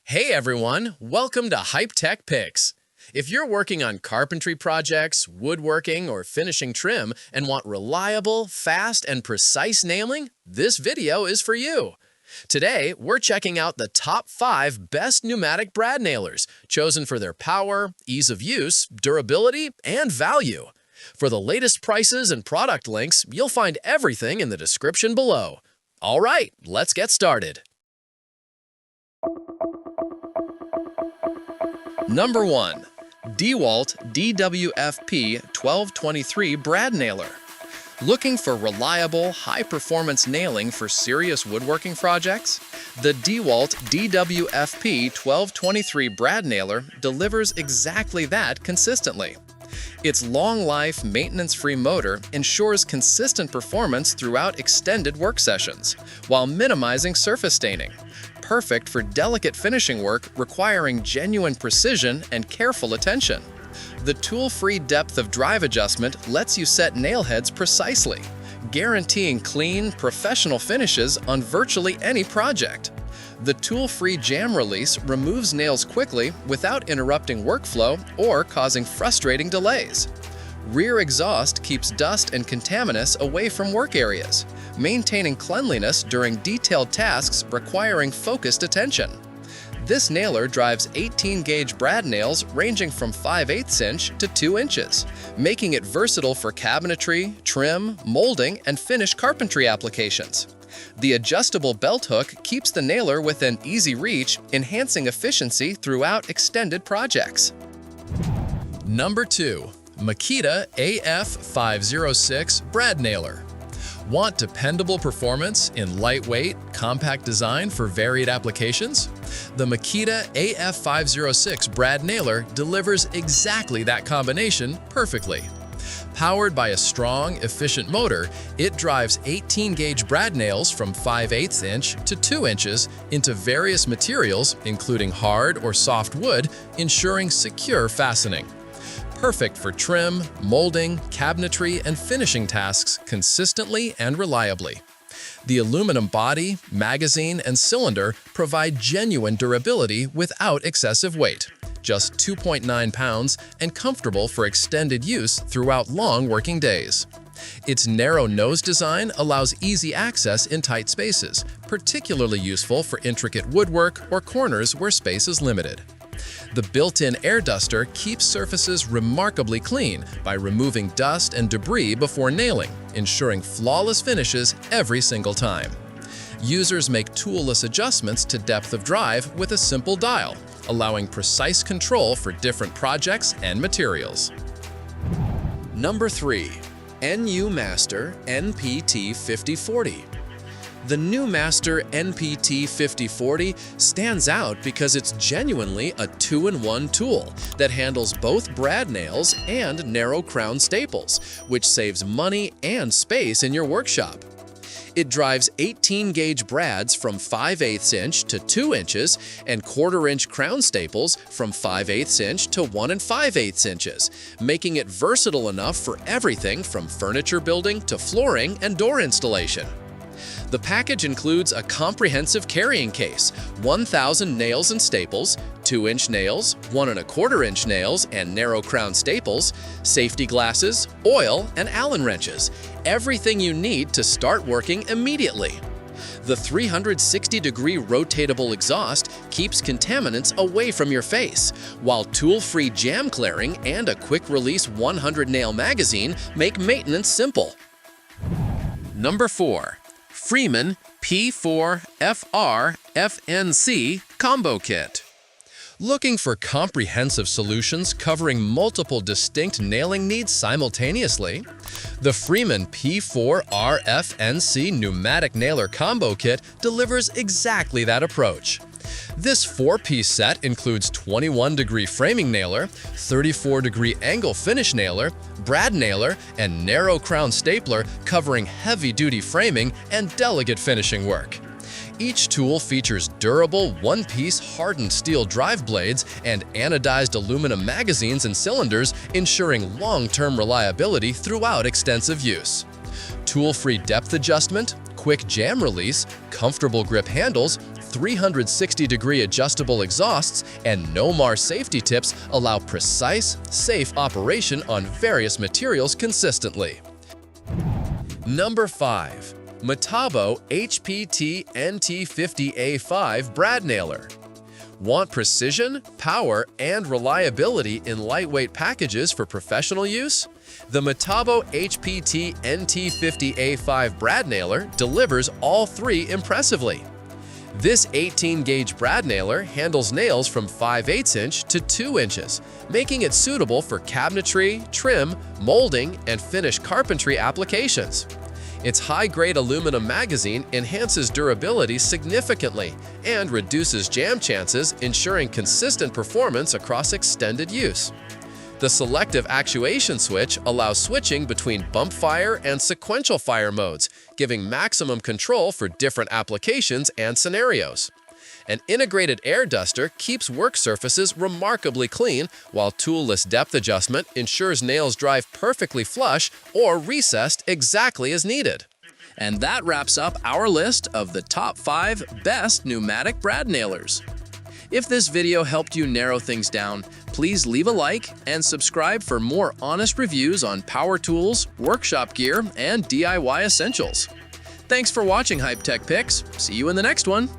Hey everyone, welcome to Hype Tech Picks. If you're working on carpentry projects, woodworking, or finishing trim and want reliable, fast, and precise nailing, this video is for you. Today, we're checking out the top 5 best pneumatic brad nailers, chosen for their power, ease of use, durability, and value. For the latest prices and product links, you'll find everything in the description below. All right, let's get started. Number 1. DEWALT DWFP 1223 Brad Nailer. Looking for reliable, high-performance nailing for serious woodworking projects? The DEWALT DWFP 1223 Brad Nailer delivers exactly that consistently. Its long-life, maintenance-free motor ensures consistent performance throughout extended work sessions, while minimizing surface staining. Perfect for delicate finishing work requiring genuine precision and careful attention. The tool-free depth of drive adjustment lets you set nail heads precisely, guaranteeing clean, professional finishes on virtually any project. The tool-free jam release removes nails quickly without interrupting workflow or causing frustrating delays. Rear exhaust keeps dust and contaminants away from work areas, maintaining cleanliness during detailed tasks requiring focused attention. This nailer drives 18-gauge brad nails ranging from 5/8 inch to 2 inches, making it versatile for cabinetry, trim, molding, and finish carpentry applications. The adjustable belt hook keeps the nailer within easy reach, enhancing efficiency throughout extended projects. Number 2. Makita AF506 Brad Nailer. Want dependable performance in lightweight, compact design for varied applications? The Makita AF506 Brad Nailer delivers exactly that combination perfectly. Powered by a strong, efficient motor, it drives 18-gauge brad nails from 5/8 inch to 2 inches into various materials, including hard or soft wood, ensuring secure fastening. Perfect for trim, molding, cabinetry, and finishing tasks consistently and reliably. The aluminum body, magazine, and cylinder provide genuine durability without excessive weight, just 2.9 pounds and comfortable for extended use throughout long working days. Its narrow nose design allows easy access in tight spaces, particularly useful for intricate woodwork or corners where space is limited. The built-in air duster keeps surfaces remarkably clean by removing dust and debris before nailing, ensuring flawless finishes every single time. Users make toolless adjustments to depth of drive with a simple dial, allowing precise control for different projects and materials. Number 3. NU Master NPT 5040. The new Master NPT 5040 stands out because it's genuinely a 2-in-1 tool that handles both brad nails and narrow crown staples, which saves money and space in your workshop. It drives 18-gauge brads from 5/8 inch to 2 inches and 1/4 inch crown staples from 5/8 inch to 1 5/8 inches, making it versatile enough for everything from furniture building to flooring and door installation. The package includes a comprehensive carrying case, 1,000 nails and staples, 2-inch nails, 1 1/4 inch nails and narrow crown staples, safety glasses, oil, and Allen wrenches. Everything you need to start working immediately. The 360-degree rotatable exhaust keeps contaminants away from your face, while tool-free jam clearing and a quick-release 100-nail magazine make maintenance simple. Number 4. Freeman P4FR FNC Combo Kit. Looking for comprehensive solutions covering multiple distinct nailing needs simultaneously? The Freeman P4R FNC Pneumatic Nailer Combo Kit delivers exactly that approach. This 4-piece set includes 21-degree framing nailer, 34-degree angle finish nailer, brad nailer, and narrow crown stapler covering heavy-duty framing and delicate finishing work. Each tool features durable, one-piece hardened steel drive blades and anodized aluminum magazines and cylinders, ensuring long-term reliability throughout extensive use. Tool-free depth adjustment, quick jam release, comfortable grip handles, 360-degree adjustable exhausts, and NOMAR safety tips allow precise, safe operation on various materials consistently. Number 5. Metabo HPT NT50A5 Brad Nailer. Want precision, power, and reliability in lightweight packages for professional use? The Metabo HPT NT50A5 Brad Nailer delivers all three impressively. This 18-gauge brad nailer handles nails from 5/8 inch to 2 inches, making it suitable for cabinetry, trim, molding, and finish carpentry applications. Its high-grade aluminum magazine enhances durability significantly and reduces jam chances, ensuring consistent performance across extended use. The selective actuation switch allows switching between bump fire and sequential fire modes, giving maximum control for different applications and scenarios. An integrated air duster keeps work surfaces remarkably clean, while toolless depth adjustment ensures nails drive perfectly flush or recessed exactly as needed. And that wraps up our list of the top 5 best pneumatic brad nailers. If this video helped you narrow things down, please leave a like and subscribe for more honest reviews on power tools, workshop gear, and DIY essentials. Thanks for watching Hype Tech Picks. See you in the next one.